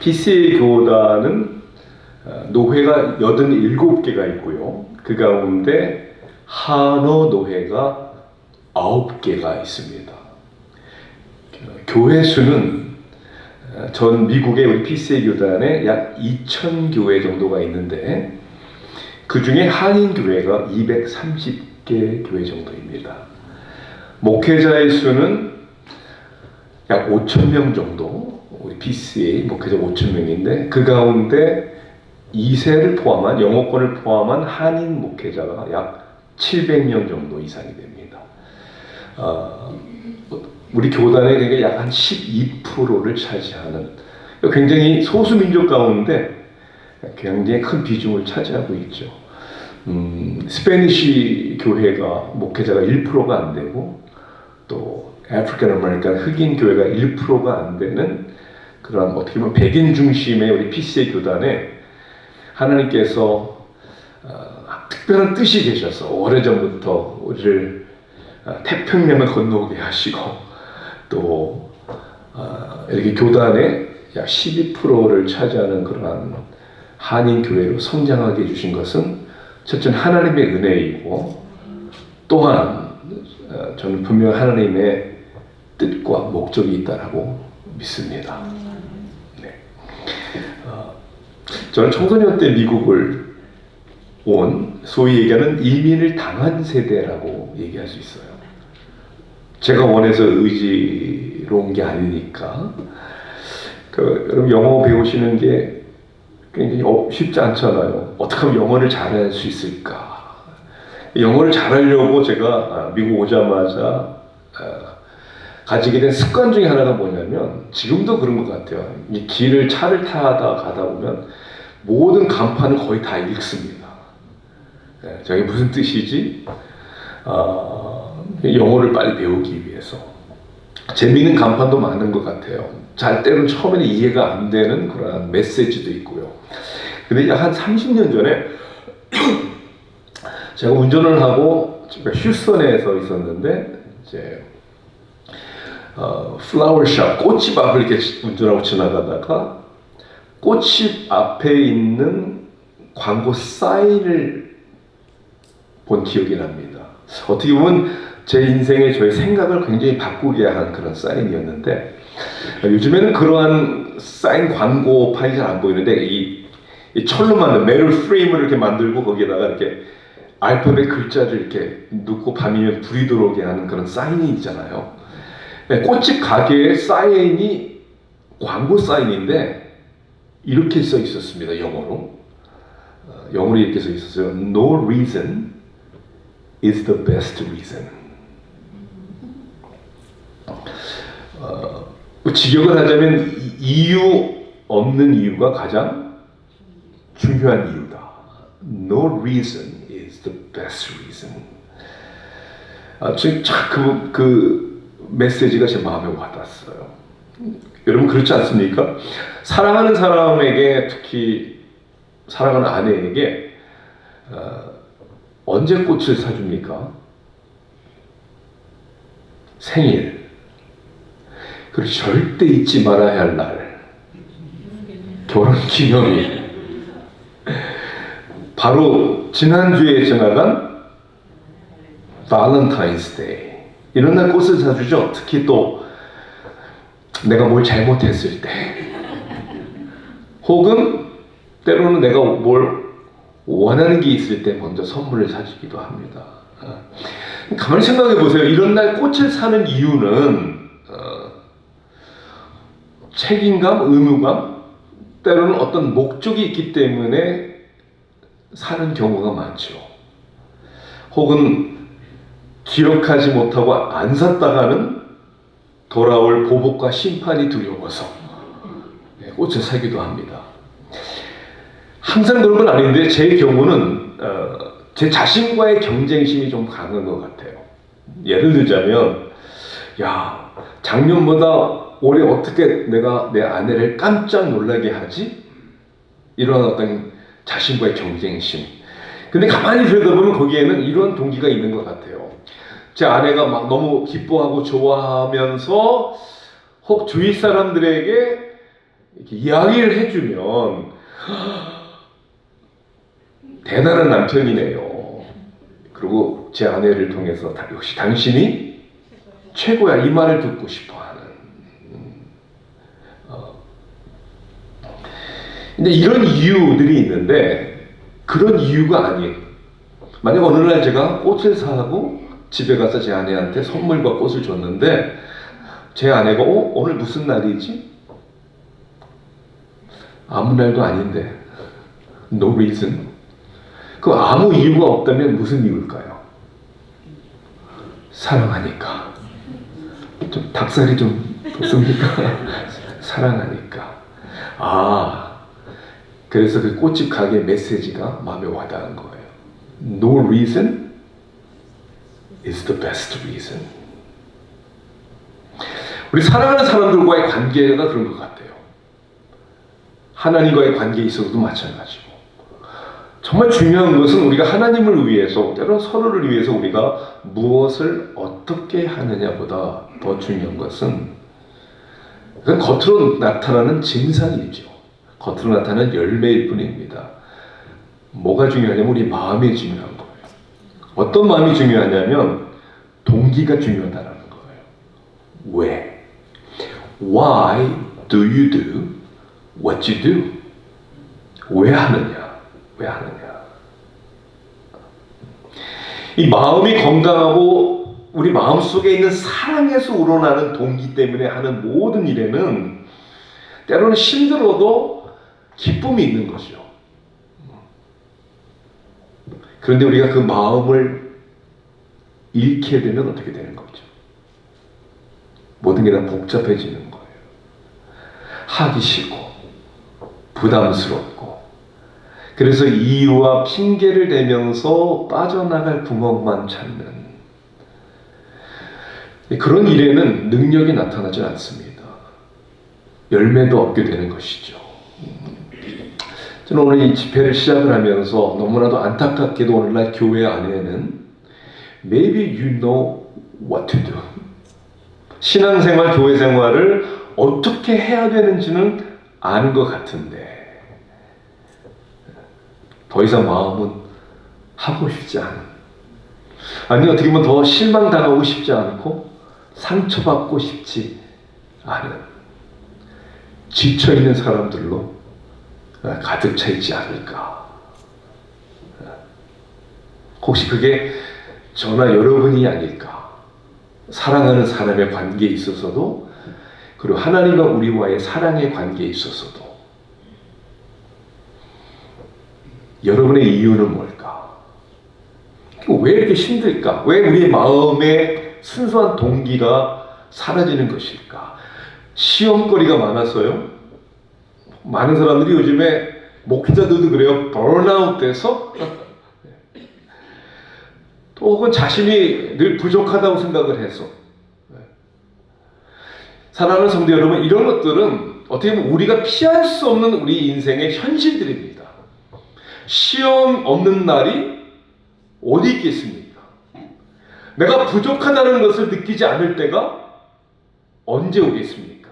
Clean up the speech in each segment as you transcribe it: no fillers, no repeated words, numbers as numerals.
PCA 교단은 노회가 87개가 있고요. 그 가운데 한어 노회가 9개가 있습니다. 교회 수는 전 미국의 우리 PCA 교단에 약 2,000교회 정도가 있는데 그 중에 한인 교회가 230개 교회 정도입니다. 목회자의 수는 약 5,000명 정도, 우리 PCA 목회자 5,000명인데 그 가운데 2세를 포함한 영어권을 포함한 한인 목회자가 약 700명 정도 이상이 됩니다. 우리 교단의 약 한 12%를 차지하는 굉장히 소수 민족 가운데 굉장히 큰 비중을 차지하고 있죠. 스페니쉬 교회가 목회자가 1%가 안 되고 또 아프리칸 아메리칸 흑인 교회가 1%가 안 되는 그런 어떻게 보면 백인 중심의 우리 PCA 교단에 하나님께서 특별한 뜻이 계셔서 오래전부터 우리를 태평양을 건너오게 하시고 또 이렇게 교단의 약 12%를 차지하는 그러한 한인 교회로 성장하게 해주신 것은 첫째는 하나님의 은혜이고 또한 저는 분명 하나님의 뜻과 목적이 있다라고 믿습니다. 네. 저는 청소년 때 미국을 온 소위 얘기하는 이민을 당한 세대라고 얘기할 수 있어요. 제가 원해서 의지로 온 게 아니니까. 여러분 영어 배우시는 게 굉장히 쉽지 않잖아요. 어떻게 하면 영어를 잘할 수 있을까? 영어를 잘하려고 제가 미국 오자마자 가지게 된 습관 중에 하나가 뭐냐면 지금도 그런 것 같아요. 이 차를 타다 가다 보면 모든 간판을 거의 다 읽습니다. 저게 무슨 뜻이지? 영어를 빨리 배우기 위해서. 재미있는 간판도 많은 것 같아요. 때로는 처음에는 이해가 안 되는 그런 메시지도 있고요. 근데 한 30년 전에 제가 운전을 하고 휴스턴에서 있었는데 이제 플라워샵, 꽃집 앞을 이렇게 운전하고 지나가다가 꽃집 앞에 있는 광고 사인을 본 기억이 납니다. 어떻게 보면 제 인생의 저의 생각을 굉장히 바꾸게 한 그런 사인이었는데 요즘에는 그러한 사인 광고판이 잘 안 보이는데 이 철로 만든 메tal 프레임을 이렇게 만들고 거기에다가 이렇게 알파벳 글자를 이렇게 넣고 밤이면 불이 들어오게 하는 그런 사인이 있잖아요. 꽃집 가게의 사인이 광고 사인인데 이렇게 써 있었습니다. 영어로 이렇게 써 있었어요. No reason is the best reason. 직역을 하자면 이유 없는 이유가 가장 중요한 이유다. No reason is the best reason. 그 메시지가 제 마음에 와닿았어요. 여러분 그렇지 않습니까? 사랑하는 사람에게 특히 사랑하는 아내에게 언제 꽃을 사줍니까? 생일. 그리고 절대 잊지 말아야 할 날. 결혼 기념일. 바로 지난주에 지나간 발렌타인스 데이. 이런 날 꽃을 사주죠. 특히 또 내가 뭘 잘못했을 때. 혹은 때로는 내가 뭘 원하는 게 있을 때 먼저 선물을 사주기도 합니다. 가만히 생각해 보세요. 이런 날 꽃을 사는 이유는 책임감, 의무감, 때로는 어떤 목적이 있기 때문에 사는 경우가 많죠. 혹은 기억하지 못하고 안 샀다가는 돌아올 보복과 심판이 두려워서 꽃을 사기도 합니다. 항상 그런 건 아닌데 제 경우는 제 자신과의 경쟁심이 좀 강한 것 같아요. 예를 들자면 작년보다 올해 어떻게 내가 내 아내를 깜짝 놀라게 하지? 이런 어떤 자신과의 경쟁심. 근데 가만히 들여다보면 거기에는 이런 동기가 있는 것 같아요. 제 아내가 막 너무 기뻐하고 좋아하면서 '아, 내가 뭘 잘못했을까?' 이런 어떤 자신과의 경쟁심. 근데 가만히 들여다보면 거기에는 이런 동기가 있는 것 같아요. 제 아내가 막 너무 기뻐하고 좋아하면서 '아, 내가 뭘 잘못했을까?' 이런 어떤 자신과의 경쟁심. 근데 가만히 들여다보면 거기에는 이런 동기가 있는 것 같아요. 제 아내가 막 너무 기뻐하고 좋아하면서 혹 주위 사람들에게 이렇게 이야기를 해주면 대단한 남편이네요. 그리고 제 아내를 통해서 역시 당신이 최고야 이 말을 듣고 싶어하는. 근데 이런 이유들이 있는데 그런 이유가 아니에요. 만약 어느 날 제가 꽃을 사고 집에 가서 제 아내한테 선물과 꽃을 줬는데 제 아내가 오늘 무슨 날이지? 아무 날도 아닌데 no reason. 그 아무 이유가 없다면 무슨 이유일까요? 사랑하니까. 좀 닭살이 좀 돋습니까? 사랑하니까. 그래서 그 꽃집 가게 메시지가 마음에 와닿은 거예요. No reason is the best reason. 우리 사랑하는 사람들과의 관계가 그런 것 같아요. 하나님과의 관계에 있어서도 마찬가지고. 정말 중요한 것은 우리가 하나님을 위해서, 때로는 서로를 위해서 우리가 무엇을 어떻게 하느냐보다 더 중요한 것은 그건 겉으로 나타나는 증상이죠. 겉으로 나타나는 열매일 뿐입니다. 뭐가 중요하냐면 우리 마음이 중요한 거예요. 어떤 마음이 중요하냐면 동기가 중요하다는 거예요. 왜? Why do you do what you do? 왜 하느냐? 왜 하느냐? 이 마음이 건강하고 우리 마음속에 있는 사랑에서 우러나는 동기 때문에 하는 모든 일에는 때로는 힘들어도 기쁨이 있는 거죠. 그런데 우리가 그 마음을 잃게 되면 어떻게 되는 거죠? 모든 게 다 복잡해지는 거예요. 하기 싫고 부담스럽고 그래서 이유와 핑계를 대면서 빠져나갈 구멍만 찾는 그런 일에는 능력이 나타나지 않습니다. 열매도 없게 되는 것이죠. 저는 오늘 이 집회를 시작을 하면서 너무나도 안타깝게도 오늘날 교회 안에는 Maybe you know what to do. 신앙생활, 교회생활을 어떻게 해야 되는지는 아는 것 같은데 더 이상 마음은 하고 싶지 않은, 아니 어떻게 보면 더 실망당하고 싶지 않고 상처받고 싶지 않은 지쳐있는 사람들로 가득 차 있지 않을까. 혹시 그게 저나 여러분이 아닐까. 사랑하는 사람의 관계에 있어서도 그리고 하나님과 우리와의 사랑의 관계에 있어서도 여러분의 이유는 뭘까? 왜 이렇게 힘들까? 왜 우리의 마음의 순수한 동기가 사라지는 것일까? 시험거리가 많아서요. 많은 사람들이 요즘에 목회자들도 그래요. 번아웃 돼서 또 혹은 자신이 늘 부족하다고 생각을 해서. 사랑하는 성도 여러분, 이런 것들은 어떻게 보면 우리가 피할 수 없는 우리 인생의 현실들입니다. 시험 없는 날이 어디 있겠습니까? 내가 부족하다는 것을 느끼지 않을 때가 언제 오겠습니까?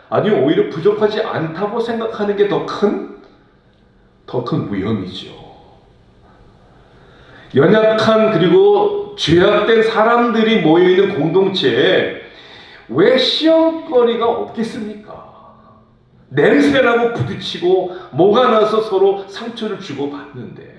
아니면 오히려 부족하지 않다고 생각하는 게 더 큰 위험이죠. 연약한 그리고 죄악된 사람들이 모여있는 공동체에 왜 시험거리가 없겠습니까? 냄새나고 부딪히고 뭐가 나서 서로 상처를 주고받는데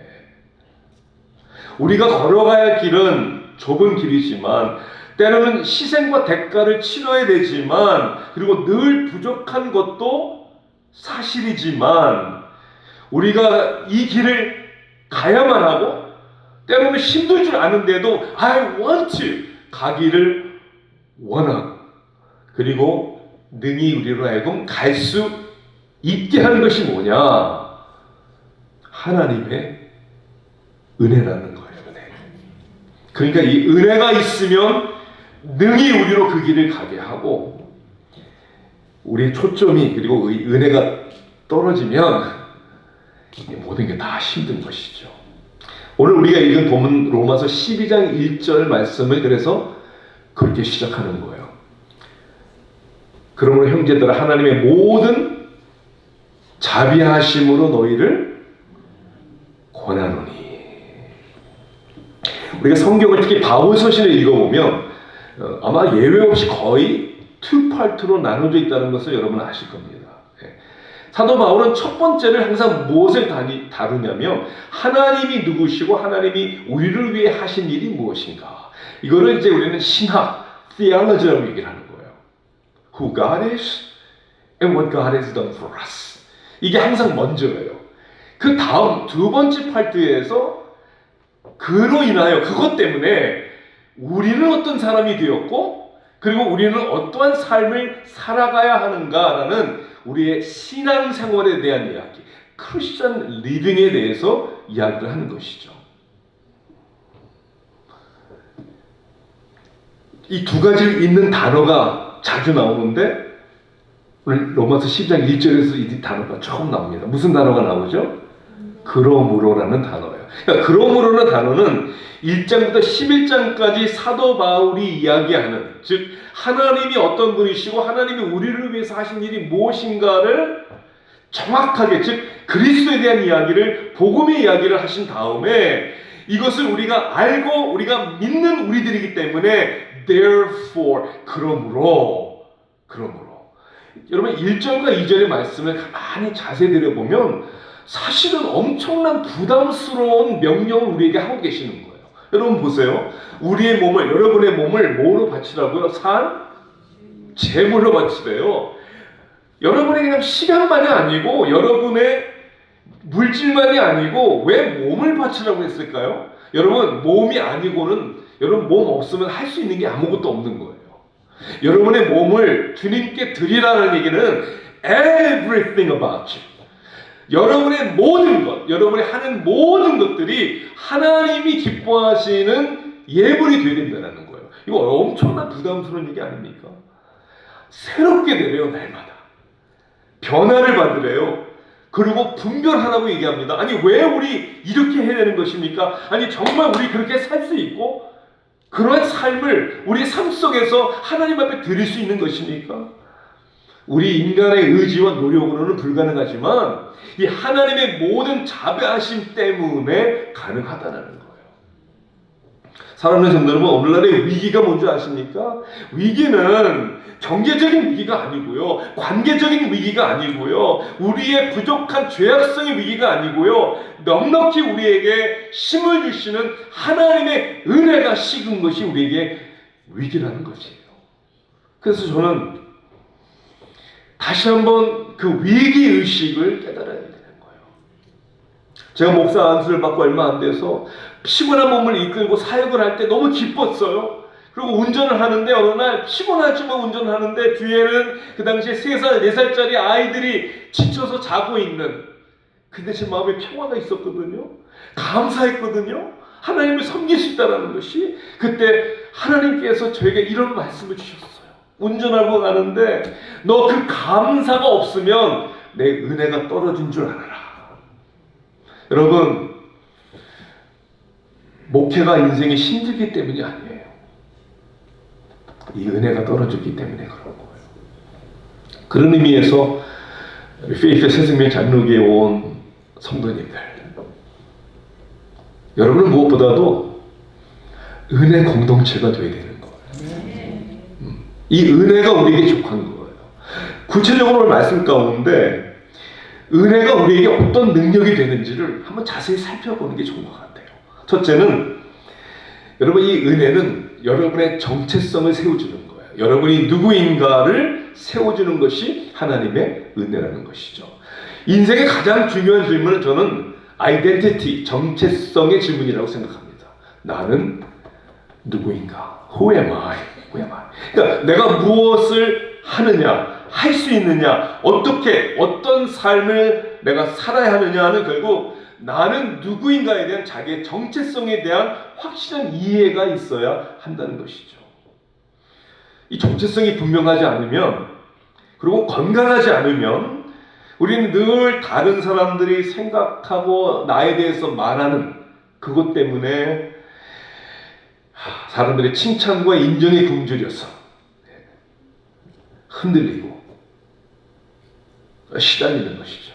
우리가 걸어가야 할 길은 좁은 길이지만 때로는 희생과 대가를 치러야 되지만 그리고 늘 부족한 것도 사실이지만 우리가 이 길을 가야만 하고 때로는 힘들 줄 아는데도 I want to 가기를 원하고 그리고 능히 우리로 하여금 갈 수 있게 하는 것이 뭐냐? 하나님의 은혜라는 거예요. 은혜. 그러니까 이 은혜가 있으면 능히 우리로 그 길을 가게 하고 우리의 초점이 그리고 이 은혜가 떨어지면 모든 게 다 힘든 것이죠. 오늘 우리가 읽은 본문 로마서 12장 1절 말씀을 그래서 그렇게 시작하는 거예요. 그러므로 형제들아 하나님의 모든 자비하심으로 너희를 권하노니. 우리가 성경을 특히 바울 서신을 읽어보면 아마 예외 없이 거의 투 파트로 나눠져 있다는 것을 여러분 아실 겁니다. 사도 바울은 첫 번째를 항상 무엇을 다루냐면 하나님이 누구시고 하나님이 우리를 위해 하신 일이 무엇인가. 이거를 이제 우리는 신학, theology라고 얘기를 하는 거예요. Who God is and what God has done for us. 이게 항상 먼저예요. 그 다음 두 번째 파트에서 그로 인하여 그것 때문에 우리는 어떤 사람이 되었고 그리고 우리는 어떠한 삶을 살아가야 하는가라는 우리의 신앙생활에 대한 이야기, 크리스천 리빙에 대해서 이야기를 하는 것이죠. 이 두 가지를 잇는 단어가 자주 나오는데 오늘 로마서 10장 1절에서 이 단어가 처음 나옵니다. 무슨 단어가 나오죠? 그러므로라는 단어예요. 그러니까 그러므로라는 단어는 1장부터 11장까지 사도 바울이 이야기하는, 즉 하나님이 어떤 분이시고 하나님이 우리를 위해서 하신 일이 무엇인가를 정확하게, 즉 그리스도에 대한 이야기를, 복음의 이야기를 하신 다음에 이것을 우리가 알고 우리가 믿는 우리들이기 때문에 therefore, 그러므로 여러분 1절과 2절의 말씀을 가만히 자세히 들여보면 사실은 엄청난 부담스러운 명령을 우리에게 하고 계시는 거예요. 여러분 보세요. 우리의 몸을, 여러분의 몸을 뭐로 바치라고요? 제물로 바치래요. 여러분의 그냥 시간만이 아니고 여러분의 물질만이 아니고 왜 몸을 바치라고 했을까요? 여러분 몸이 아니고는 여러분 몸 없으면 할 수 있는 게 아무것도 없는 거예요. 여러분의 몸을 주님께 드리라는 얘기는 everything about you. 여러분의 모든 것, 여러분이 하는 모든 것들이 하나님이 기뻐하시는 예물이 되어야 된다는 거예요. 이거 엄청난 부담스러운 얘기 아닙니까? 새롭게 되래요, 날마다. 변화를 받으래요. 그리고 분별하라고 얘기합니다. 아니 왜 우리 이렇게 해야 되는 것입니까? 아니 정말 우리 그렇게 살 수 있고 그런 삶을 우리 삶 속에서 하나님 앞에 드릴 수 있는 것입니까? 우리 인간의 의지와 노력으로는 불가능하지만 이 하나님의 모든 자비하심 때문에 가능하다는 거예요. 사랑하는 성도 여러분, 오늘날의 위기가 뭔지 아십니까? 위기는 경제적인 위기가 아니고요, 관계적인 위기가 아니고요, 우리의 부족한 죄악성의 위기가 아니고요, 넉넉히 우리에게 힘을 주시는 하나님의 은혜가 식은 것이 우리에게 위기라는 것이에요. 그래서 저는 다시 한번 그 위기의식을 깨달아야 되는 거예요. 제가 목사 안수를 받고 얼마 안 돼서 피곤한 몸을 이끌고 사역을 할 때 너무 기뻤어요. 그리고 운전을 하는데 어느 날 피곤하지만 운전을 하는데 뒤에는 그 당시에 3살, 4살짜리 아이들이 지쳐서 자고 있는, 근데 제 마음에 평화가 있었거든요. 감사했거든요. 하나님을 섬길 수 있다는 것이. 그때 하나님께서 저에게 이런 말씀을 주셨어요. 운전하고 가는데 너 그 감사가 없으면 내 은혜가 떨어진 줄 알아라. 여러분, 목회가 인생이 힘들기 때문이 아니에요. 이 은혜가 떨어졌기 때문에 그런 거예요. 그런 의미에서 페이스 새생명 장로교에 온 성도님들, 여러분은 무엇보다도 은혜 공동체가 되어야 되는 거예요. 이 은혜가 우리에게 족한 거예요. 구체적으로 말씀 가운데 은혜가 우리에게 어떤 능력이 되는지를 한번 자세히 살펴보는 게 좋은 것 같아요. 첫째는, 여러분 이 은혜는 여러분의 정체성을 세워주는 거예요. 여러분이 누구인가를 세워주는 것이 하나님의 은혜라는 것이죠. 인생의 가장 중요한 질문은 저는 아이덴티티, 정체성의 질문이라고 생각합니다. 나는 누구인가? Who am I? 그러니까 내가 무엇을 하느냐, 할 수 있느냐, 어떻게, 어떤 삶을 내가 살아야 하느냐는 결국 나는 누구인가에 대한 자기의 정체성에 대한 확실한 이해가 있어야 한다는 것이죠. 이 정체성이 분명하지 않으면, 그리고 건강하지 않으면 우리는 늘 다른 사람들이 생각하고 나에 대해서 말하는 그것 때문에 사람들의 칭찬과 인정에 굶주려서 흔들리고 시달리는 것이죠.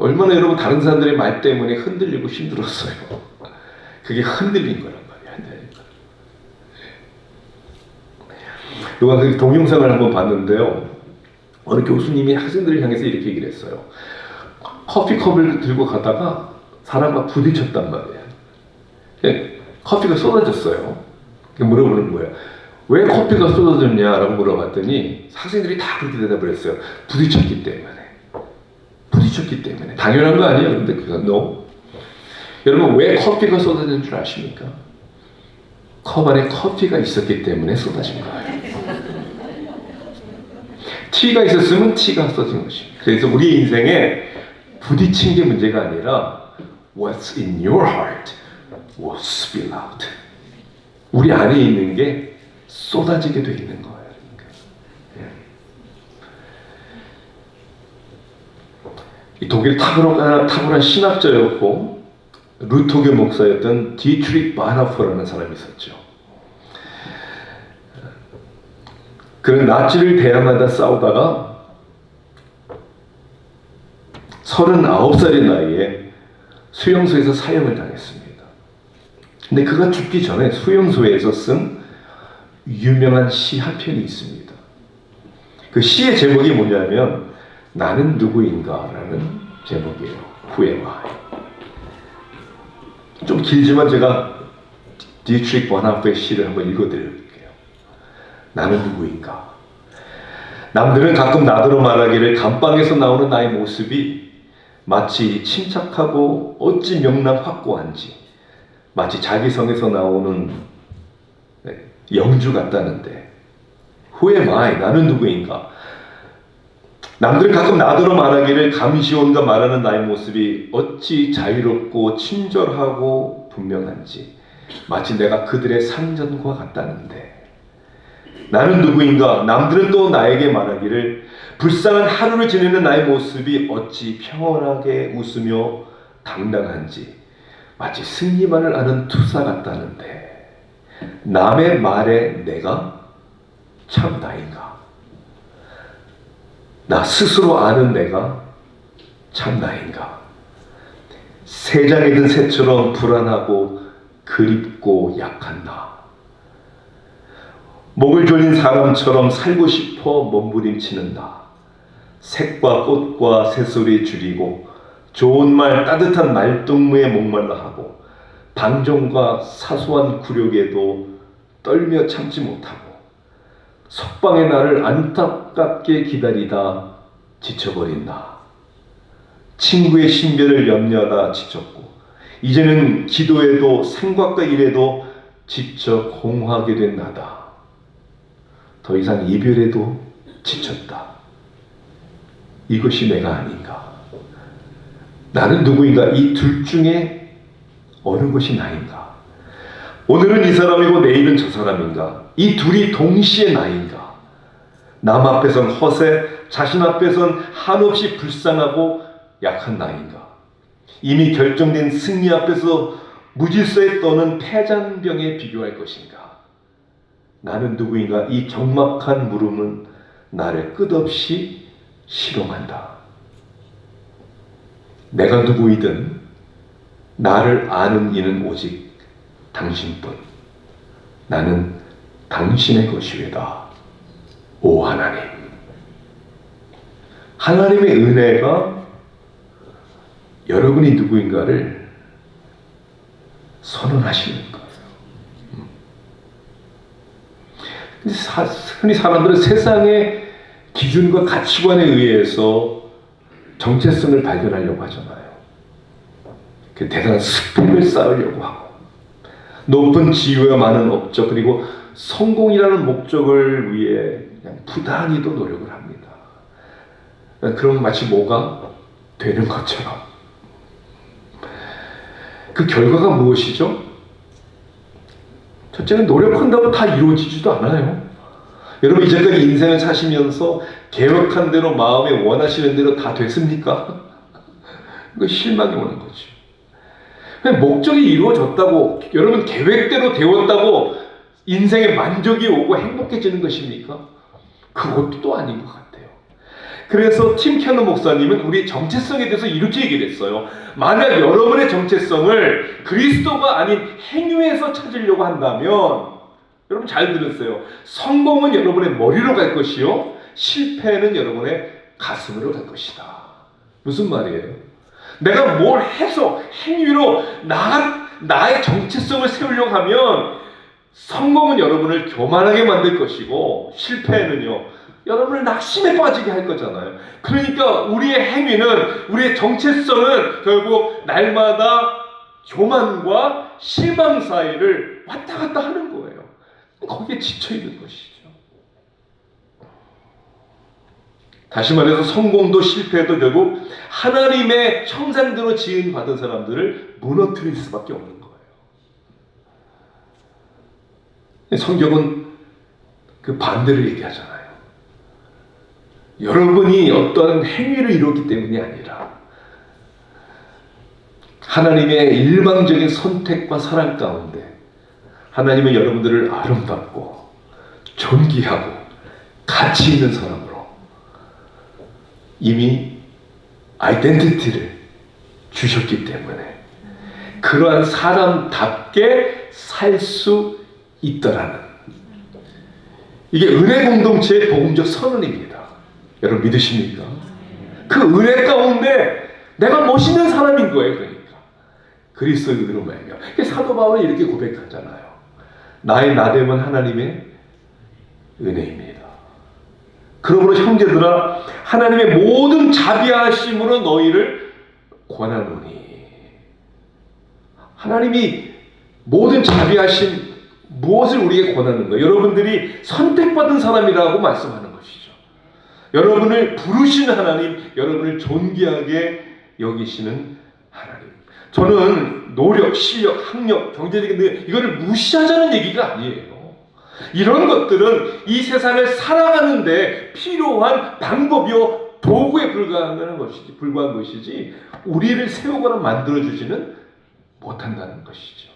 얼마나 여러분 다른 사람들의 말 때문에 흔들리고 힘들었어요. 그게 흔들린 거란 말이야. 흔들린 거. 누가 그 동영상을 한번 봤는데요. 어느 교수님이 학생들을 향해서 이렇게 얘기를 했어요. 커피컵을 들고 가다가 사람과 부딪혔단 말이에요. 커피가 쏟아졌어요. 물어보는 거예요. 왜 커피가 쏟아졌냐라고 물어봤더니 학생들이 다 그렇게 대답을 했어요. 부딪혔기 때문에. 부딪혔기 때문에. 당연한 거 아니에요? 근데 그거 no. 여러분 왜 커피가 쏟아진 줄 아십니까? 컵 안에 커피가 있었기 때문에 쏟아진 거예요. 티가 있었으면 티가 쏟아진 것입니다. 그래서 우리 인생에 부딪힌 게 문제가 아니라 What's in your heart will spill out. 우리 안에 있는 게 쏟아지게 돼 있는 거예요. 이 독일 탁월한 신학자였고 루터교 목사였던 디트리히 바나퍼라는 사람이 있었죠. 그는 나치를 대항하다 싸우다가 39살의 나이에 수용소에서 사형을 당했습니다. 근데 그가 죽기 전에 수용소에서 쓴 유명한 시 한 편이 있습니다. 그 시의 제목이 뭐냐면 나는 누구인가 라는 제목이에요. Who am I? 좀 길지만 제가 디트리히 바나퍼의 시를 한번 읽어드릴게요. 나는 누구인가? 남들은 가끔 나더러 말하기를 감방에서 나오는 나의 모습이 마치 침착하고 어찌 명랑 확고한지 마치 자기 성에서 나오는 영주 같다는데 Who am I? 나는 누구인가? 남들은 가끔 나더러 말하기를 감시원과 말하는 나의 모습이 어찌 자유롭고 친절하고 분명한지 마치 내가 그들의 상전과 같다는데 나는 누구인가? 남들은 또 나에게 말하기를 불쌍한 하루를 지내는 나의 모습이 어찌 평온하게 웃으며 당당한지 마치 승리만을 아는 투사 같다는데 남의 말에 내가 참 나인가? 나 스스로 아는 내가 참 나인가? 새장에 든 새처럼 불안하고 그립고 약한 나. 목을 졸린 사람처럼 살고 싶어 몸부림치는 나. 색과 꽃과 새소리 줄이고 좋은 말 따뜻한 말동무에 목말라 하고 방종과 사소한 굴욕에도 떨며 참지 못하고 석방의 날을 안타깝게 기다리다 지쳐버린 나. 친구의 신변을 염려하다 지쳤고 이제는 기도에도 생각과 일에도 지쳐 공허하게 된 나다. 더 이상 이별에도 지쳤다. 이것이 내가 아닌가? 나는 누구인가? 이 둘 중에 어느 것이 나인가? 오늘은 이 사람이고 내일은 저 사람인가? 이 둘이 동시에 나인가? 남 앞에선 허세, 자신 앞에선 한없이 불쌍하고 약한 나인가? 이미 결정된 승리 앞에서 무질서에 떠는 패잔병에 비교할 것인가? 나는 누구인가? 이 적막한 물음은 나를 끝없이 실험한다. 내가 누구이든 나를 아는 이는 오직 당신뿐. 나는 당신의 것이외다. 오 하나님. 하나님의 은혜가 여러분이 누구인가를 선언하시는 거예요. 흔히 사람들은 세상의 기준과 가치관에 의해서 정체성을 발견하려고 하잖아요. 대단한 스펙을 쌓으려고 하고 높은 지위와 많은 업적 그리고 성공이라는 목적을 위해 그냥 부단히도 노력을 합니다. 그럼 마치 뭐가 되는 것처럼. 그 결과가 무엇이죠? 첫째는 노력한다고 다 이루어지지도 않아요. 여러분 이제까지 인생을 사시면서 계획한 대로 마음에 원하시는 대로 다 됐습니까? 이거 실망이 오는 거죠. 목적이 이루어졌다고 여러분 계획대로 되었다고 인생에 만족이 오고 행복해지는 것입니까? 그것도 또 아닌 것 같아요. 그래서 팀 켈러 목사님은 우리 정체성에 대해서 이렇게 얘기를 했어요. 만약 여러분의 정체성을 그리스도가 아닌 행위에서 찾으려고 한다면, 여러분 잘 들으세요. 성공은 여러분의 머리로 갈 것이요, 실패는 여러분의 가슴으로 갈 것이다. 무슨 말이에요? 내가 뭘 해서 행위로 나의 정체성을 세우려고 하면 성공은 여러분을 교만하게 만들 것이고, 실패는요 여러분을 낙심에 빠지게 할 거잖아요. 그러니까 우리의 행위는, 우리의 정체성은 결국 날마다 교만과 실망 사이를 왔다 갔다 하는 거예요. 거기에 지쳐 있는 것이죠. 다시 말해서 성공도 실패도 결국 하나님의 형상대로 지은 받은 사람들을 무너뜨릴 수밖에 없는 거예요. 성경은 그 반대를 얘기하잖아요. 여러분이 어떠한 행위를 이뤘기 때문이 아니라 하나님의 일방적인 선택과 사랑 가운데 하나님은 여러분들을 아름답고 존귀하고 가치 있는 사람으로 이미 아이덴티티를 주셨기 때문에 그러한 사람답게 살 수 있더라는, 이게 은혜 공동체의 복음적 선언입니다. 여러분 믿으십니까? 그 은혜 가운데 내가 멋있는 사람인 거예요. 그러니까 그리스도의 은혜로 말이야. 사도 바울이 이렇게 고백하잖아요. 나의 나됨은 하나님의 은혜입니다. 그러므로 형제들아, 하나님의 모든 자비하심으로 너희를 권하노니. 하나님이 모든 자비하심, 무엇을 우리에게 권하는 거예요? 여러분들이 선택받은 사람이라고 말씀하는 것이죠. 여러분을 부르시는 하나님, 여러분을 존귀하게 여기시는 하나님. 저는 노력, 실력, 학력, 경제적인 능 이거를 무시하자는 얘기가 아니에요. 이런 것들은 이 세상을 살아가는데 필요한 방법이요 도구에 불과한 것이지 우리를 세우거나 만들어주지는 못한다는 것이죠.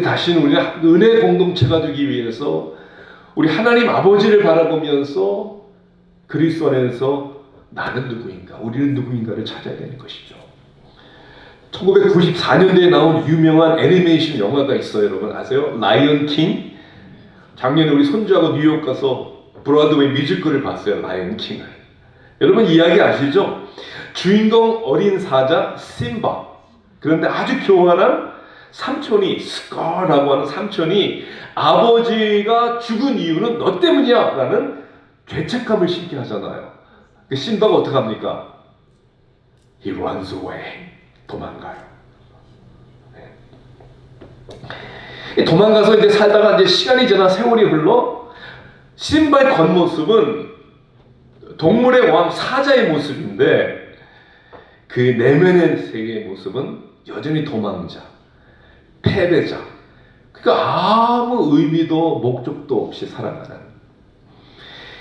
다시는 우리가 은혜 공동체가 되기 위해서 우리 하나님 아버지를 바라보면서 그리스도 안에서 나는 누구인가, 우리는 누구인가를 찾아야 되는 것이죠. 1994년대에 나온 유명한 애니메이션 영화가 있어요. 여러분 아세요? 라이언 킹. 작년에 우리 손주하고 뉴욕 가서 브로드웨이 뮤지컬을 봤어요. 라이언 킹을. 여러분 이야기 아시죠? 주인공 어린 사자 심바. 그런데 아주 교만한 삼촌이, 스컬라고 하는 삼촌이 아버지가 죽은 이유는 너 때문이야 라는 죄책감을 심게 하잖아요. 그 심바가 어떻게 합니까? He runs away. 도망가요. 네. 도망가서 이제 살다가 이제 시간이 지나 세월이 흘러 심바의 겉모습은 동물의 왕 사자의 모습인데 그 내면의 세계의 모습은 여전히 도망자, 패배자. 그러니까 아무 의미도 목적도 없이 살아가는.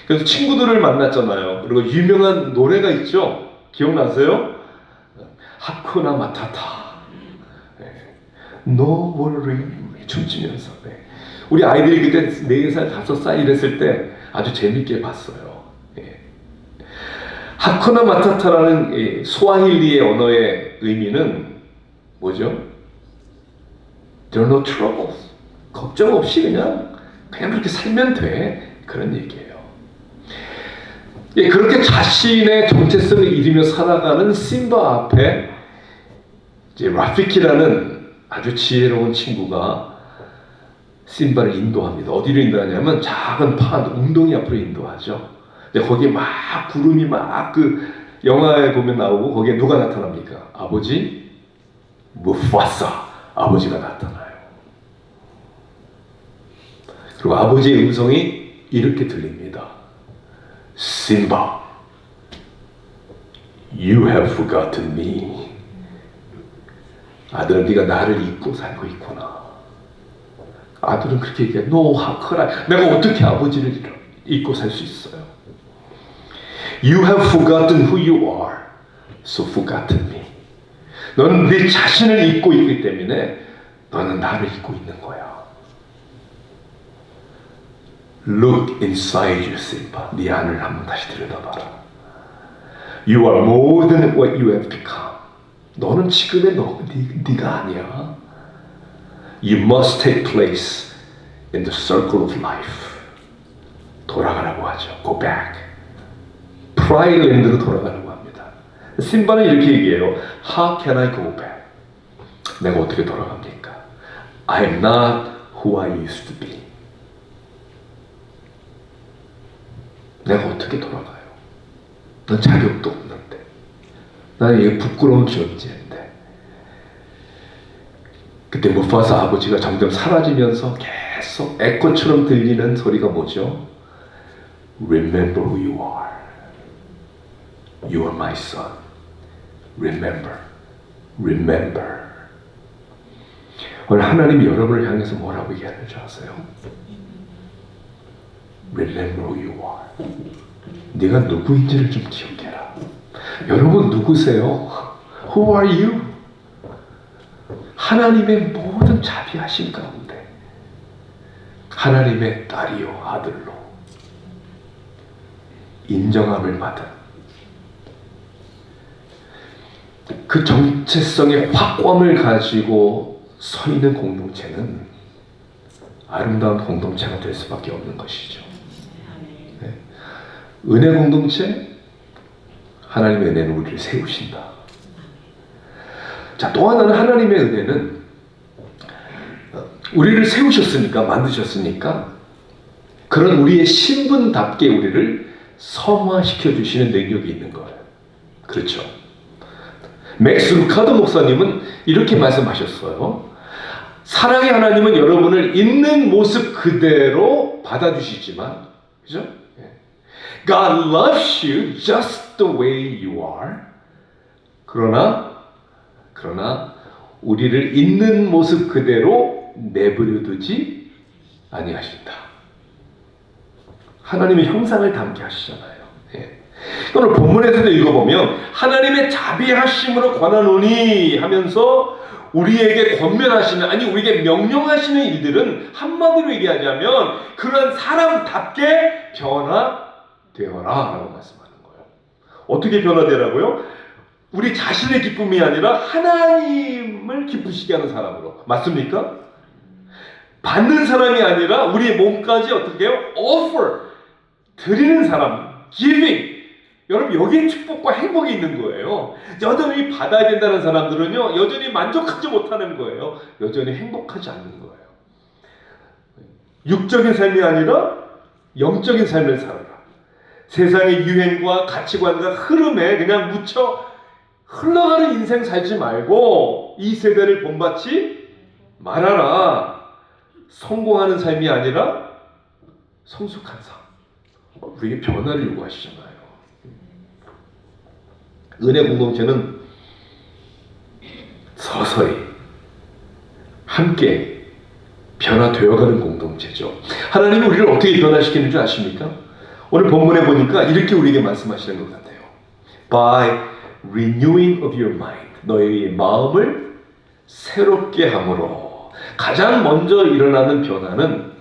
그래서 친구들을 만났잖아요. 그리고 유명한 노래가 있죠. 기억나세요? 하쿠나 마타타. No worry. 춤추면서. 우리 아이들이 그때 4살, 5살 이랬을 때 아주 재밌게 봤어요. 하쿠나 마타타라는 스와힐리의 언어의 의미는 뭐죠? There are no troubles. 걱정 없이 그냥 그렇게 살면 돼. 그런 얘기예요. 그렇게 자신의 정체성을 잃으며 살아가는 심바 앞에 이제 라피키라는 아주 지혜로운 친구가 심바를 인도합니다. 어디로 인도하냐면 작은 판, 웅덩이 앞으로 인도하죠. 거기에 막 구름이 막 그 영화에 보면 나오고 거기에 누가 나타납니까? 아버지 무파사, 아버지가 나타나요. 그리고 아버지의 음성이 이렇게 들립니다. Simba, you have forgotten me. 아들은 네가 나를 잊고 살고 있구나. 아들은 그렇게 얘기해. No, how could I? 내가 어떻게 아버지를 잊고 살 수 있어요? You have forgotten who you are, so forgotten me. 너는 네 자신을 잊고 있기 때문에 너는 나를 잊고 있는 거야. Look inside you, Simba. 네 안을 한번 다시 들여다봐라. You are more than what you have become. 너는 지금의 네가 아니야. You must take place in the circle of life. 돌아가라고 하죠. Go back. 프라이랜드로 돌아가라고 합니다. 심바는 이렇게 얘기해요. How can I go back? 내가 어떻게 돌아갑니까? I am not who I used to be. 내가 어떻게 돌아가요? 난 자격도 없는데. 나는 이게 부끄러운 존재인데. 그때 무파사 아버지가 점점 사라지면서 계속 에코처럼 들리는 소리가 뭐죠? Remember who you are. You are my son. Remember. Remember. 오늘 하나님이 여러분을 향해서 뭐라고 얘기하는 줄 아세요? Remember who you are. 네가 누구인지를 좀 기억해라. 여러분 누구세요? Who are you? 하나님의 모든 자비하심 가운데 하나님의 딸이요 아들로 인정함을 받은 그 정체성의 확고함을 가지고 서 있는 공동체는 아름다운 공동체가 될 수밖에 없는 것이죠. 네. 은혜 공동체, 하나님의 은혜는 우리를 세우신다. 자, 또 하나는 하나님의 은혜는 우리를 세우셨으니까, 만드셨으니까 그런 우리의 신분답게 우리를 성화시켜 주시는 능력이 있는 거예요. 그렇죠. 맥스 루카도 목사님은 이렇게 말씀하셨어요. 사랑의 하나님은 여러분을 있는 모습 그대로 받아주시지만, 그죠? God loves you just the way you are. 그러나 우리를 있는 모습 그대로 내버려 두지 아니하신다. 하나님의 형상을 담게 하시잖아요. 오늘 본문에서도 읽어보면 하나님의 자비하심으로 권하노니 하면서 우리에게 권면하시는, 아니 우리에게 명령하시는 일들은 한마디로 얘기하자면 그런 사람답게 변화되어라 라고 말씀하는 거예요. 어떻게 변화되라고요? 우리 자신의 기쁨이 아니라 하나님을 기쁘시게 하는 사람으로. 맞습니까? 받는 사람이 아니라 우리의 몸까지 어떻게 해요? offer, 드리는 사람, giving. 여러분 여기에 축복과 행복이 있는 거예요. 여전히 받아야 된다는 사람들은요 여전히 만족하지 못하는 거예요. 여전히 행복하지 않는 거예요. 육적인 삶이 아니라 영적인 삶을 살아라. 세상의 유행과 가치관과 흐름에 그냥 묻혀 흘러가는 인생 살지 말고 이 세대를 본받지 말아라. 성공하는 삶이 아니라 성숙한 삶. 우리에게 변화를 요구하시잖아요. 은혜 공동체는 서서히 함께 변화되어가는 공동체죠. 하나님은 우리를 어떻게 변화시키는 줄 아십니까? 오늘 본문에 보니까 이렇게 우리에게 말씀하시는 것 같아요. By renewing of your mind. 너의 마음을 새롭게 함으로. 가장 먼저 일어나는 변화는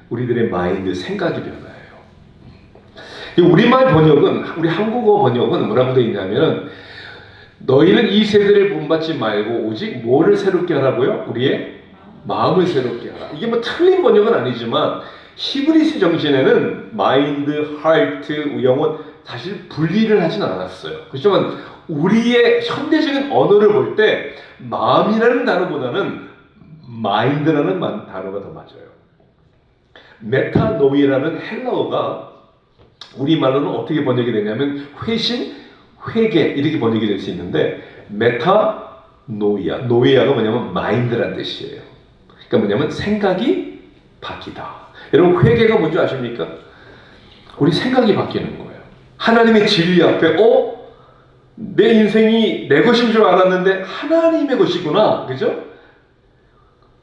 우리들의 마인드, 생각의 변화예요. 우리말 번역은, 우리 한국어 번역은 뭐라고 되어 있냐면 너희는 이 세대를 본받지 말고 오직 뭐를 새롭게 하라고요? 우리의 마음을 새롭게 하라. 이게 뭐 틀린 번역은 아니지만 히브리스 정신에는 마인드, 하트, 영혼 사실 분리를 하진 않았어요. 그렇지만 우리의 현대적인 언어를 볼 때 마음이라는 단어보다는 마인드라는 단어가 더 맞아요. 메타노이라는 헬라어가 우리말로는 어떻게 번역이 되냐면 회심, 회개 이렇게 번역이 될 수 있는데 메타노이아, 노이아가 뭐냐면 마인드란 뜻이에요. 그러니까 뭐냐면 생각이 바뀌다. 여러분 회개가 뭔지 아십니까? 우리 생각이 바뀌는 거예요. 하나님의 진리 앞에 내 인생이 내 것인 줄 알았는데 하나님의 것이구나. 그죠?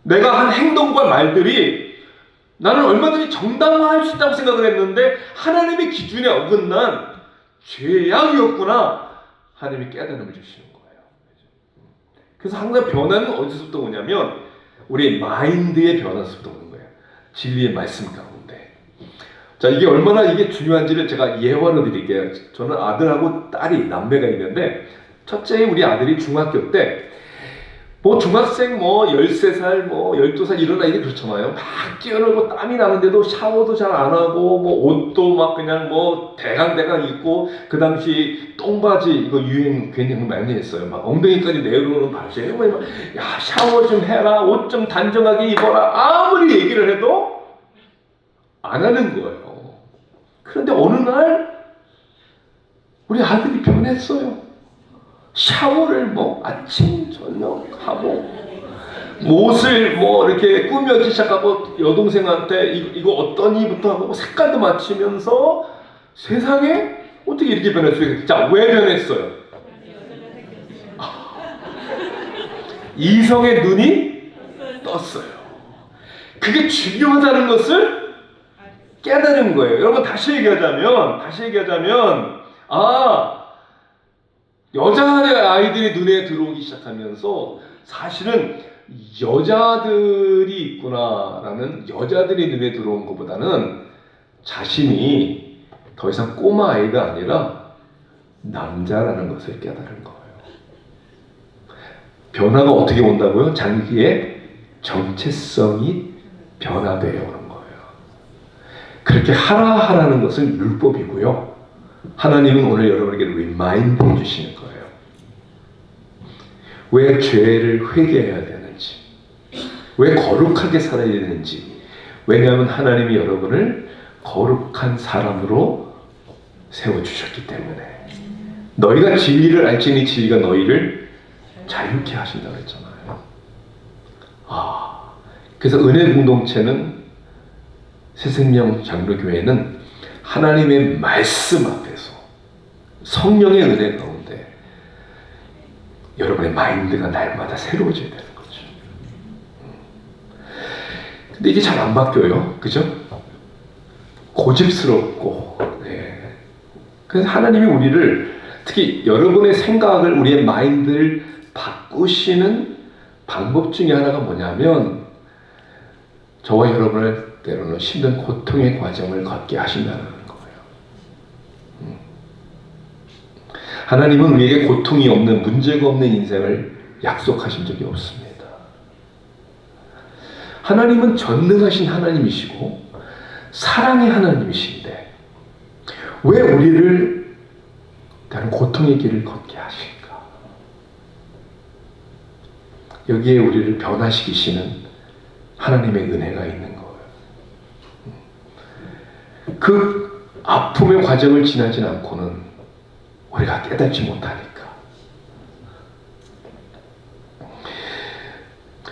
내가 한 행동과 말들이 나는 얼마든지 정당화할 수 있다고 생각을 했는데 하나님의 기준에 어긋난 죄악이었구나. 하나님이 깨달음을 주시는 거예요. 그래서 항상 변화는 어디서부터 오냐면 우리 마인드의 변화에서부터 오는 거예요. 진리의 말씀 가운데. 자, 이게 얼마나 이게 중요한지를 제가 예화로 드릴게요. 저는 아들하고 딸이 남매가 있는데 첫째 우리 아들이 중학교 때 뭐 중학생 뭐 13살 뭐 12살 이런 아이들 그렇잖아요. 막 뛰어놀고 땀이 나는데도 샤워도 잘 안 하고 뭐 옷도 막 그냥 뭐 대강대강 입고 그 당시 똥바지 이거 유행 굉장히 많이 했어요. 막 엉덩이까지 내려오는 바지에 막 야 샤워 좀 해라 옷 좀 단정하게 입어라 아무리 얘기를 해도 안 하는 거예요. 그런데 어느 날 우리 아들이 변했어요. 샤워를 뭐 아침 저녁 하고 옷을 뭐 이렇게 꾸며기 시작하고 여동생한테 이거 어떠니부터 하고 색깔도 맞추면서 세상에 어떻게 이렇게 변했어요? 자, 왜 변했어요? 이성의 눈이 떴어요. 그게 중요하다는 것을 깨달은 거예요. 여러분 다시 얘기하자면 여자 아이들이 눈에 들어오기 시작하면서 사실은 여자들이 있구나라는 여자들이 눈에 들어온 것보다는 자신이 더 이상 꼬마 아이가 아니라 남자라는 것을 깨달은 거예요. 변화가 어떻게 온다고요? 자기의 정체성이 변화되어 오는 거예요. 그렇게 하라는 것은 율법이고요. 하나님은 오늘 여러분에게 리마인드 해주시는 거예요. 왜 죄를 회개해야 되는지, 왜 거룩하게 살아야 되는지. 왜냐하면 하나님이 여러분을 거룩한 사람으로 세워주셨기 때문에. 너희가 진리를 알지니 진리가 너희를 자유케 하신다고 했잖아요. 그래서 은혜 공동체는 새생명 장로교회는 하나님의 말씀 앞에서 성령의 은혜 가운데 여러분의 마인드가 날마다 새로워져야 되는 거죠. 근데 이게 잘 안 바뀌어요. 그죠? 고집스럽고. 네. 그래서 하나님이 우리를 특히 여러분의 생각을 우리의 마인드를 바꾸시는 방법 중에 하나가 뭐냐면 저와 여러분을 때로는 힘든 고통의 과정을 걷게 하신다는 거예요. 하나님은 우리에게 고통이 없는 문제가 없는 인생을 약속하신 적이 없습니다. 하나님은 전능하신 하나님이시고 사랑의 하나님이신데 왜 우리를 다른 고통의 길을 걷게 하실까? 여기에 우리를 변화시키시는 하나님의 은혜가 있는 거예요. 그 아픔의 과정을 지나지 않고는 우리가 깨닫지 못하니까.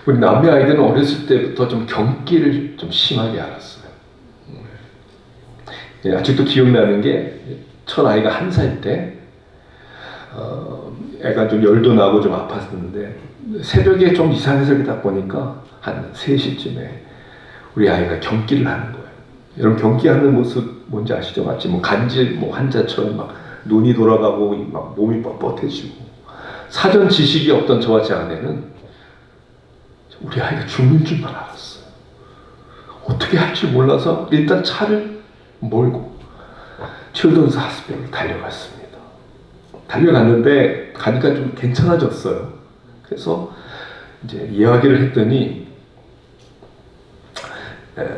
우리 남매 아이들은 어렸을 때부터 좀 경기를 좀 심하게 알았어요. 아직도 기억나는 게 첫 아이가 1살 때 애가 좀 열도 나고 좀 아팠었는데 새벽에 좀 이상해서 이렇게 딱 보니까 한 3시쯤에 우리 아이가 경기를 하는 거예요. 여러분 경기하는 모습 뭔지 아시죠? 마치 뭐 간질 환자처럼 막 눈이 돌아가고 막 몸이 뻣뻣해지고 사전 지식이 없던 저와 제 아내는 우리 아이가 죽는 줄만 알았어요. 어떻게 할지 몰라서 일단 차를 몰고 칠드런스 하스피털로 달려갔습니다. 달려갔는데 가니까 좀 괜찮아졌어요. 그래서 이제 이야기를 했더니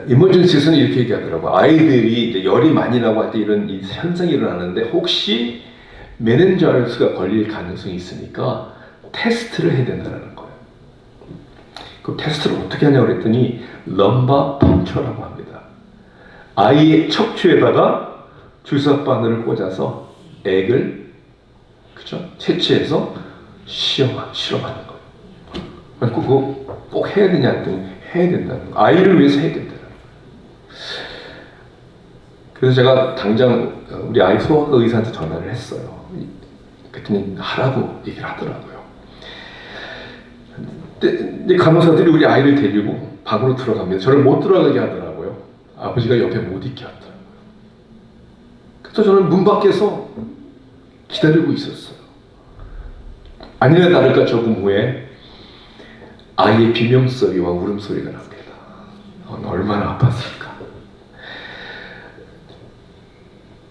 이머전시에서는 이렇게 얘기하더라고요. 아이들이 이제 열이 많이 나고 할 때 이런 이 현상이 일어나는데 혹시 메넨저스가 걸릴 가능성이 있으니까 테스트를 해야 된다는 거예요. 그 테스트를 어떻게 하냐고 그랬더니 럼바 펑처라고 합니다. 아이의 척추에다가 주사 바늘을 꽂아서 액을 채취해서 실험하는 거예요. 그거 꼭 해야 되냐 했더니 해야 된다는 거예요. 아이를 위해서 해야 된다는 거예요. 그래서 제가 당장 우리 아이 소아과 의사한테 전화를 했어요. 그랬더니 하라고 얘기를 하더라고요. 근데 간호사들이 우리 아이를 데리고 방으로 들어가면 저를 못 들어가게 하더라고요. 아버지가 옆에 못 있게 하더라고요. 그래서 저는 문 밖에서 기다리고 있었어요. 아니나 다를까 조금 후에 아이의 비명소리와 울음소리가 납니다. 얼마나 아팠을까.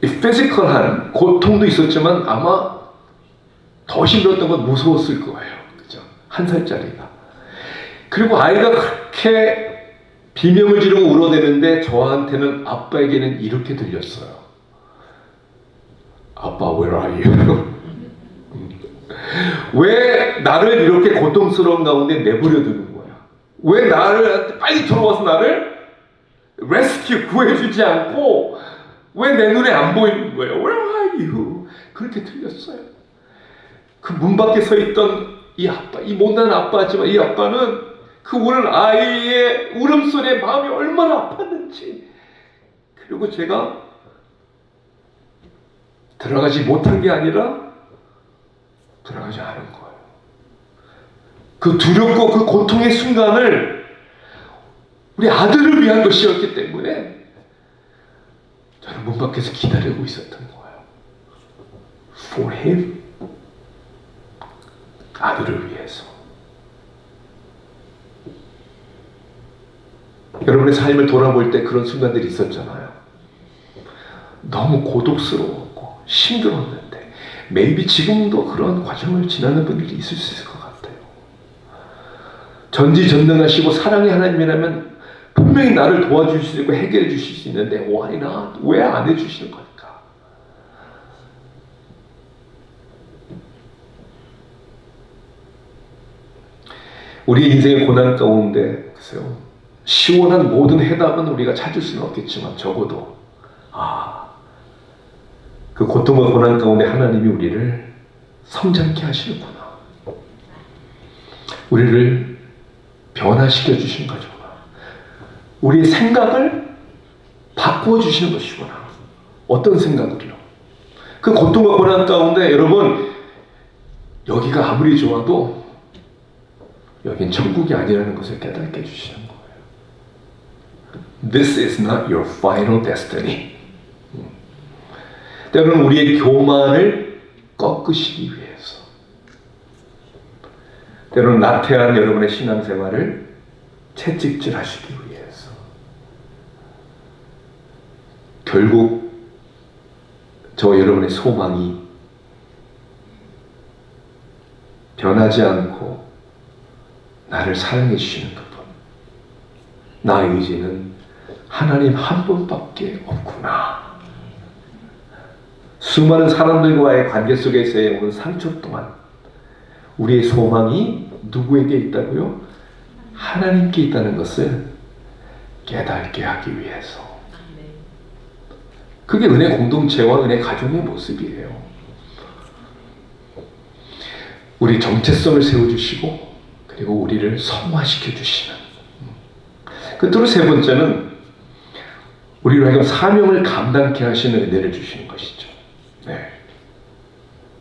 이 피지컬한 고통도 있었지만 아마 더 힘들었던 건 무서웠을 거예요. 그죠? 1살짜리가. 그리고 아이가 그렇게 비명을 지르고 울어대는데 저한테는 아빠에게는 이렇게 들렸어요. 아빠, where are you? 왜 나를 이렇게 고통스러운 가운데 내버려 두는 거야? 왜 나를 빨리 들어와서 나를 레스큐 구해주지 않고 왜 내 눈에 안 보이는 거예요? Where are you? 그렇게 들렸어요. 그 문 밖에 서 있던 이 아빠, 이 못난 아빠지만 이 아빠는 그 우는 아이의 울음소리에 마음이 얼마나 아팠는지. 그리고 제가 들어가지 못한 게 아니라 들어가지 않은 거예요. 그 두렵고 그 고통의 순간을 우리 아들을 위한 것이었기 때문에 저는 문 밖에서 기다리고 있었던 거예요. For him. 아들을 위해서. 여러분의 삶을 돌아볼 때 그런 순간들이 있었잖아요. 너무 고독스러웠고 힘들었는데 maybe 지금도 그런 과정을 지나는 분들이 있을 수 있을 것 같아요. 전지전능하시고 사랑의 하나님이라면 분명히 나를 도와주실 수 있고 해결해 주실 수 있는데 why not? 왜 안 해주시는 걸까? 우리 인생의 고난 가운데 글쎄요, 시원한 모든 해답은 우리가 찾을 수는 없겠지만 적어도 그 고통과 고난 가운데 하나님이 우리를 성장케 하시는구나. 우리를 변화시켜 주시는 거구나. 우리의 생각을 바꾸어 주시는 것이구나. 어떤 생각을요? 그 고통과 고난 가운데 여러분, 여기가 아무리 좋아도 여긴 천국이 아니라는 것을 깨닫게 해주시는 거예요. This is not your final destiny. 때로는 우리의 교만을 꺾으시기 위해서, 때로는 나태한 여러분의 신앙생활을 채찍질하시기 위해서, 결국 저 여러분의 소망이 변하지 않고 나를 사랑해 주시는 그분, 나의 의지는 하나님 한 분밖에 없구나. 수많은 사람들과의 관계 속에서의 오는 상처 동안 우리의 소망이 누구에게 있다고요? 하나님께 있다는 것을 깨닫게 하기 위해서. 그게 은혜 공동체와 은혜 가정의 모습이에요. 우리 정체성을 세워주시고 그리고 우리를 성화시켜 주시는. 끝으로 세 번째는 우리로 하여금 사명을 감당케 하시는 은혜를 주시는 것이죠. 네.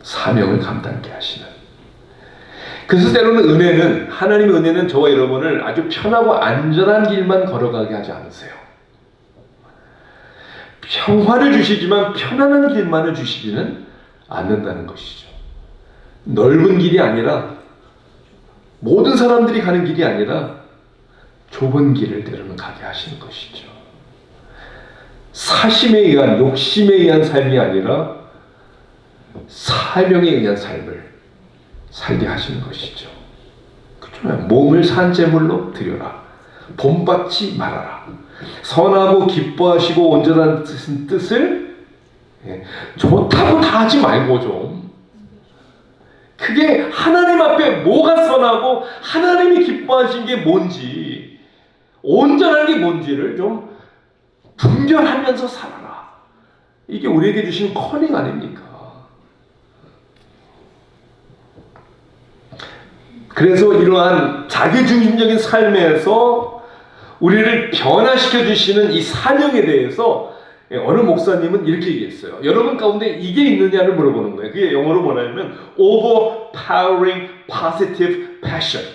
사명을 감당케 하시는. 그래서 때로는 은혜는, 하나님의 은혜는 저와 여러분을 아주 편하고 안전한 길만 걸어가게 하지 않으세요. 평화를 주시지만 편안한 길만을 주시지는 않는다는 것이죠. 넓은 길이 아니라, 모든 사람들이 가는 길이 아니라 좁은 길을 때로는 가게 하시는 것이죠. 사심에 의한, 욕심에 의한 삶이 아니라 사명에 의한 삶을 살게 하시는 것이죠. 그렇죠? 몸을 산제물로 드려라. 본받지 말아라. 선하고 기뻐하시고 온전한 뜻을 좋다고 다 하지 말고 좀, 그게 하나님 앞에 뭐가 선하고 하나님이 기뻐하신 게 뭔지, 온전한 게 뭔지를 좀 분별하면서 살아라. 이게 우리에게 주신 커닝 아닙니까? 그래서 이러한 자기중심적인 삶에서 우리를 변화시켜 주시는 이 사명에 대해서 어느 목사님은 이렇게 얘기했어요. 여러분 가운데 이게 있느냐를 물어보는 거예요. 그게 영어로 뭐냐면 overpowering positive passion.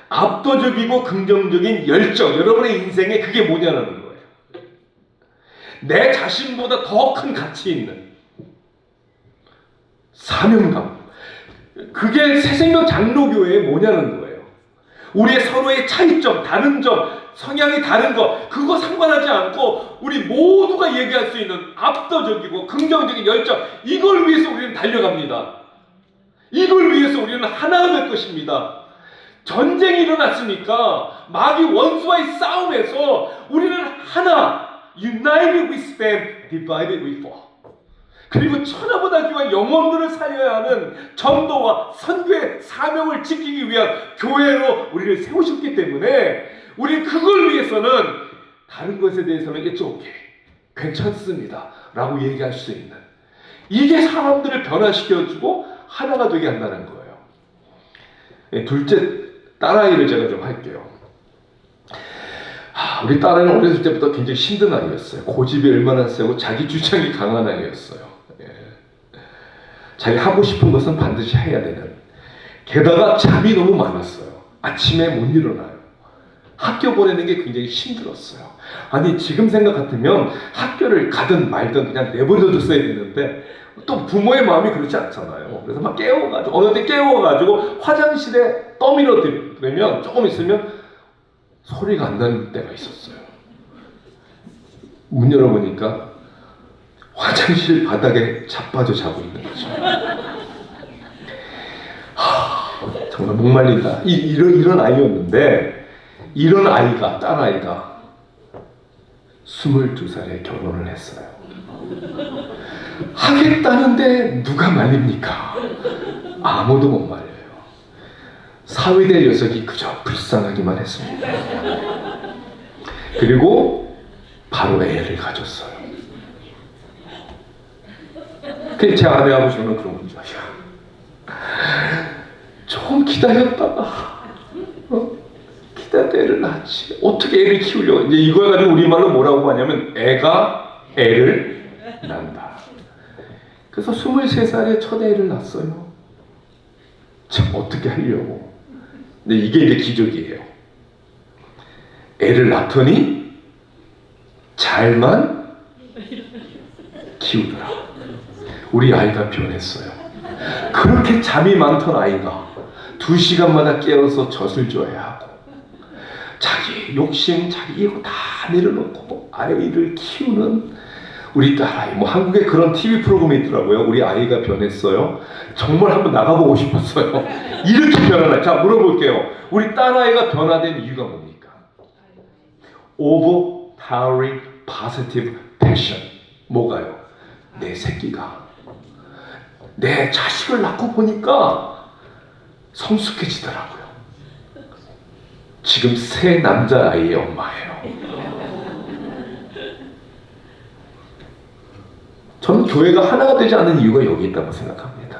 압도적이고 긍정적인 열정. 여러분의 인생에 그게 뭐냐는 거예요. 내 자신보다 더 큰 가치 있는 사명감. 그게 새생명 장로교회에 뭐냐는 거예요. 우리의 서로의 차이점, 다른 점, 성향이 다른 거, 그거 상관하지 않고 우리 모두가 얘기할 수 있는 압도적이고 긍정적인 열정, 이걸 위해서 우리는 달려갑니다. 이걸 위해서 우리는 하나가 될 것입니다. 전쟁이 일어났으니까 마귀 원수와의 싸움에서 우리는 하나, united we stand, divided we fall. 그리고 천하보다 귀한 영혼들을 살려야 하는 전도와 선교의 사명을 지키기 위한 교회로 우리를 세우셨기 때문에 우리 그걸 위해서는 다른 것에 대해서는 It's okay, 괜찮습니다 라고 얘기할 수 있는, 이게 사람들을 변화시켜주고 하나가 되게 한다는 거예요. 둘째 딸아이를 제가 좀 할게요. 우리 딸아이는 어렸을 때부터 굉장히 힘든 아이였어요. 고집이 얼마나 세고 자기 주장이 강한 아이였어요. 자기 하고 싶은 것은 반드시 해야 되는, 게다가 잠이 너무 많았어요. 아침에 못 일어나요. 학교 보내는 게 굉장히 힘들었어요. 아니 지금 생각 같으면 학교를 가든 말든 그냥 내버려뒀어야 되는데 또 부모의 마음이 그렇지 않잖아요. 그래서 막 깨워가지고 어느 때 깨워가지고 화장실에 떠밀어 들으면 조금 있으면 소리가 안 나는 때가 있었어요. 문 열어보니까 화장실 바닥에 자빠져 자고 있는 거죠. 정말 목말린다. 이런 아이였는데, 이런 아이가, 딸아이가 22살에 결혼을 했어요. 하겠다는데 누가 말립니까? 아무도 못 말려요. 사위될 녀석이 그저 불쌍하기만 했습니다. 그리고 바로 애를 가졌어요. 제 아내하고 저는 그런 거죠. 좀 기다렸다가 기다려 애를 낳지. 어떻게 애를 키우려고. 이제 이걸 가지고 우리말로 뭐라고 하냐면 애가 애를 낳는다. 그래서 23살에 첫 애를 낳았어요. 참 어떻게 하려고. 근데 이게 이제 기적이에요. 애를 낳더니 잘만 키우더라. 우리 아이가 변했어요. 그렇게 잠이 많던 아이가 2시간마다 깨어서 젖을 줘야 하고 자기 욕심, 자기 이거 다 내려놓고 아이를 키우는 우리 딸아이. 뭐 한국에 그런 TV 프로그램이 있더라고요. 우리 아이가 변했어요. 정말 한번 나가보고 싶었어요. 이렇게 변하나. 자, 물어볼게요. 우리 딸아이가 변화된 이유가 뭡니까? Overpowering positive passion. 뭐가요? 내 새끼가, 내 자식을 낳고 보니까 성숙해지더라고요. 지금 3 남자아이의 엄마예요. 저는 교회가 하나가 되지 않는 이유가 여기 있다고 생각합니다.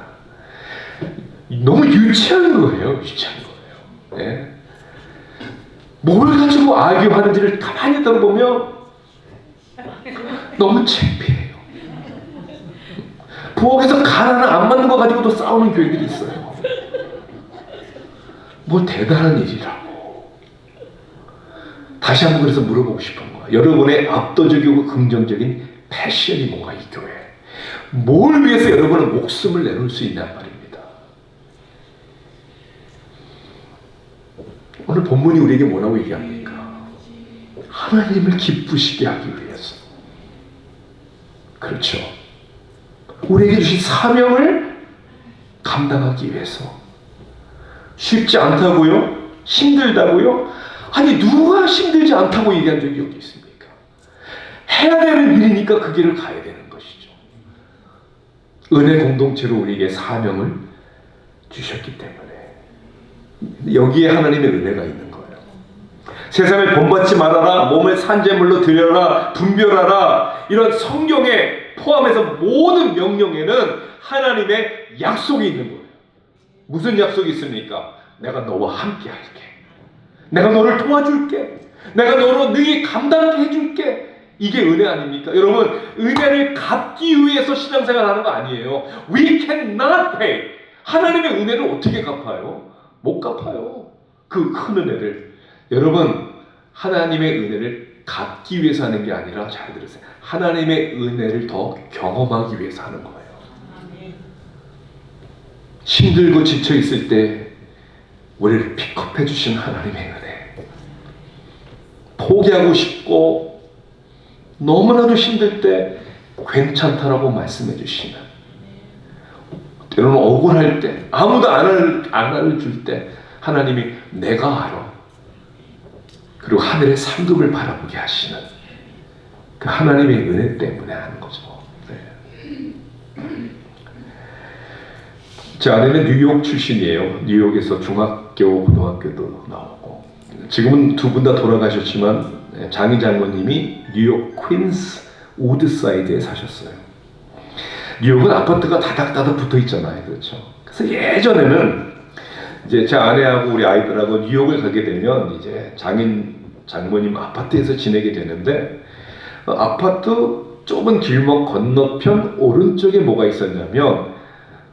너무 유치한 거예요. 유치한 거예요. 네? 뭘 가지고 아교하는지를 가만히 들어보면 너무 창피해요. 부엌에서 간 하나 안 맞는 거 가지고도 싸우는 교회들이 있어요. 뭐 대단한 일이라고. 다시 한번 그래서 물어보고 싶은 거야. 여러분의 압도적이고 긍정적인 패션이 뭔가 이 교회. 뭘 위해서 여러분은 목숨을 내놓을 수 있냔 말입니다. 오늘 본문이 우리에게 뭐라고 얘기합니까? 하나님을 기쁘시게 하기 위해서. 그렇죠. 우리에게 주신 사명을 감당하기 위해서. 쉽지 않다고요? 힘들다고요? 아니 누가 힘들지 않다고 얘기한 적이 어디 있습니까? 해야 되는 일이니까 그 길을 가야 되는 것이죠. 은혜 공동체로 우리에게 사명을 주셨기 때문에 여기에 하나님의 은혜가 있는 거예요. 세상을 본받지 말아라, 몸을 산재물로 드려라, 분별하라, 이런 성경에 포함해서 모든 명령에는 하나님의 약속이 있는 거예요. 무슨 약속이 있습니까? 내가 너와 함께 할게. 내가 너를 도와줄게. 내가 너로 너희 감당케 해줄게. 이게 은혜 아닙니까? 여러분, 은혜를 갚기 위해서 신앙생활하는 거 아니에요. We cannot pay. 하나님의 은혜를 어떻게 갚아요? 못 갚아요. 그 큰 은혜를. 여러분, 하나님의 은혜를 갚기 위해서 하는 게 아니라, 잘 들으세요, 하나님의 은혜를 더 경험하기 위해서 하는 거예요. 힘들고 지쳐 있을 때 우리를 픽업해 주신 하나님의 은혜, 포기하고 싶고 너무나도 힘들 때 괜찮다라고 말씀해 주시는, 때로는 억울할 때, 아무도 안 알려줄 때 하나님이 내가 알아, 그리고 하늘의 상급을 바라보게 하시는 그 하나님의 은혜 때문에 하는 거죠. 네. 제 아내는 뉴욕 출신이에요. 뉴욕에서 중학교, 고등학교도 나오고, 지금은 두 분 다 돌아가셨지만 장인 장모님이 뉴욕 퀸스 우드사이드에 사셨어요. 뉴욕은 아파트가 다닥다닥 붙어 있잖아요. 그렇죠? 그래서 예전에는 이제 제 아내하고 우리 아이들하고 뉴욕을 가게 되면 이제 장모님 아파트에서 지내게 되는데, 아파트 좁은 길목 건너편 오른쪽에 뭐가 있었냐면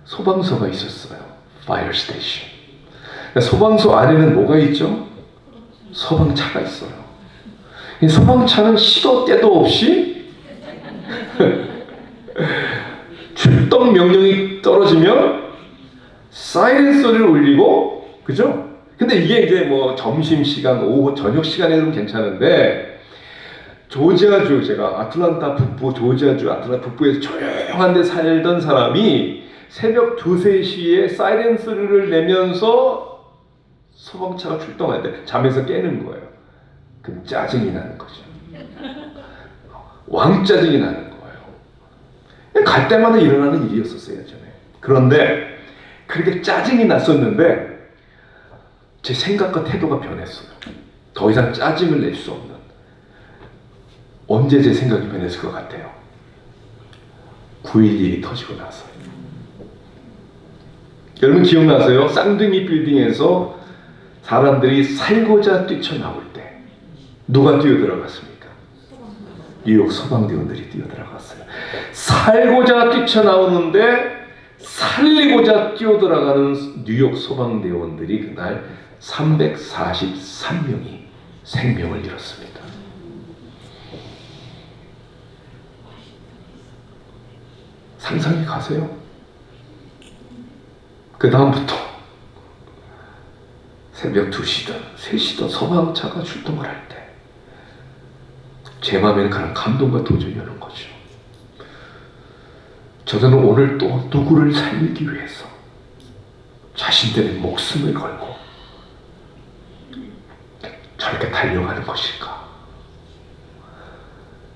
소방서가 있었어요. Fire Station. 소방서 안에는 뭐가 있죠? 소방차가 있어요. 이 소방차는 시도 때도 없이 출동 명령이 떨어지면 사이렌 소리를 울리고, 그죠? 근데 이게 이제 뭐 점심시간, 오후, 저녁 시간에는 괜찮은데, 조지아주, 제가 아틀란타 북부, 조지아주 아틀란타 북부에서 조용한 데 살던 사람이 새벽 2, 3시에 사이렌 소리를 내면서 소방차가 출동할 때 잠에서 깨는 거예요. 그럼 짜증이 나는 거죠. 왕짜증이 나는 거예요. 갈 때마다 일어나는 일이었었어요, 예전에. 그런데 그렇게 짜증이 났었는데 제 생각과 태도가 변했어요. 더 이상 짜증을 낼 수 없는. 언제 제 생각이 변했을 것 같아요? 9.11이 터지고 나서. 여러분 기억나세요? 쌍둥이 빌딩에서 사람들이 살고자 뛰쳐나올 때 누가 뛰어들어갔습니까? 뉴욕 소방대원들이 뛰어들어갔어요. 살고자 뛰쳐나오는데 살리고자 뛰어들어가는 뉴욕 소방대원들이 그날 343명이 생명을 잃었습니다. 상상이 가세요? 그 다음부터 새벽 2시든 3시든 소방차가 출동을 할 때 제 마음에는 그런 감동과 도전이 오는 거죠. 저들은 오늘 또 누구를 살리기 위해서 자신들의 목숨을 걸고 저렇게 달려가는 것일까?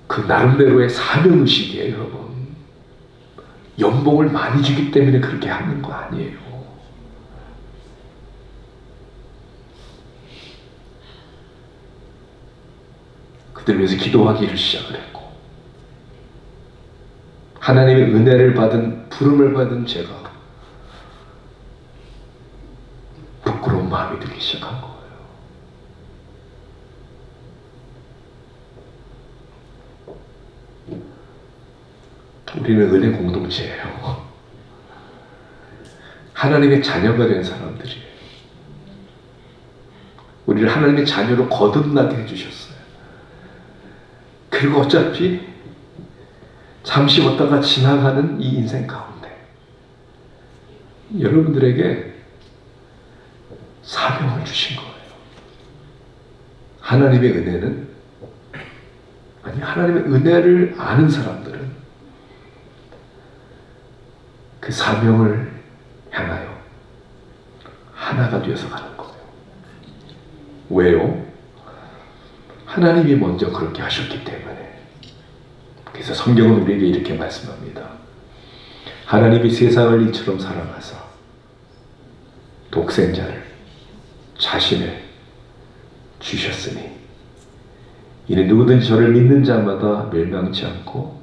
그 나름대로의 사명의식이에요, 여러분. 연봉을 많이 주기 때문에 그렇게 하는 거 아니에요. 그들 위해서 기도하기를 시작을 했고, 하나님의 은혜를 받은, 부름을 받은 제가 부끄러운 마음이 들기 시작한 거예요. 우리는 은혜 공동체예요. 하나님의 자녀가 된 사람들이에요. 우리를 하나님의 자녀로 거듭나게 해주셨어요. 그리고 어차피 잠시 왔다가 지나가는 이 인생 가운데 여러분들에게 사명을 주신 거예요. 하나님의 은혜는, 아니 하나님의 은혜를 아는 사람들은 그 사명을 향하여 하나가 되어서 가는 거예요. 왜요? 하나님이 먼저 그렇게 하셨기 때문에. 그래서 성경은 우리에게 이렇게 말씀합니다. 하나님이 세상을 이처럼 사랑하사 독생자를, 자신을 주셨으니 이는 누구든지 저를 믿는 자마다 멸망치 않고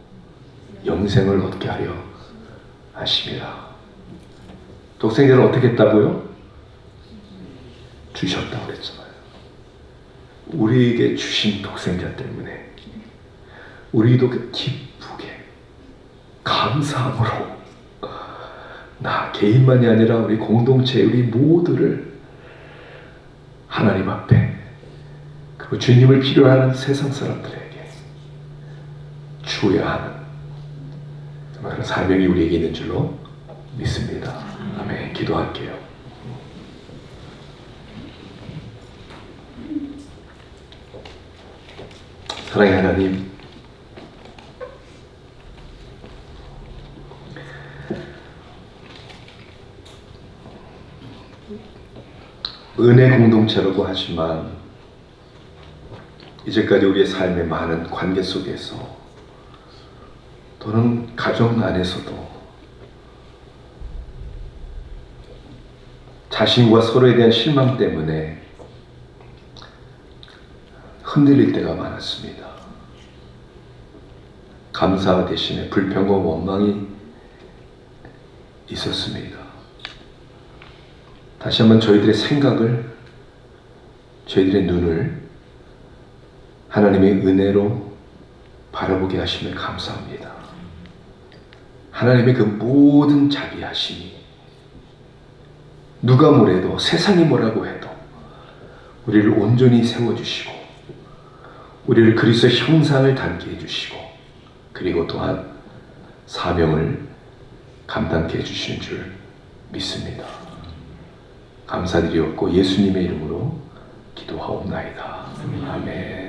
영생을 얻게 하려 하심이라. 독생자를 어떻게 했다고요? 주셨다고 그랬잖아요. 우리에게 주신 독생자 때문에 우리도 기쁘게 감사함으로 나 개인만이 아니라 우리 공동체, 우리 모두를 하나님 앞에, 그리고 주님을 필요로 하는 세상 사람들에게 주어야 하는 그런 사명이 우리에게 있는 줄로 믿습니다. 아멘. 기도할게요. 사랑의 하나님, 은혜 공동체라고 하지만 이제까지 우리의 삶의 많은 관계 속에서 또는 가정 안에서도 자신과 서로에 대한 실망 때문에 흔들릴 때가 많았습니다. 감사 대신에 불평과 원망이 있었습니다. 다시 한번 저희들의 생각을, 저희들의 눈을 하나님의 은혜로 바라보게 하심을 감사합니다. 하나님의 그 모든 자비하심이 누가 뭐래도, 세상이 뭐라고 해도 우리를 온전히 세워주시고 우리를 그리스도의 형상을 닮게 해주시고 그리고 또한 사명을 감당케 해주시는 줄 믿습니다. 감사드리옵고 예수님의 이름으로 기도하옵나이다. 아멘.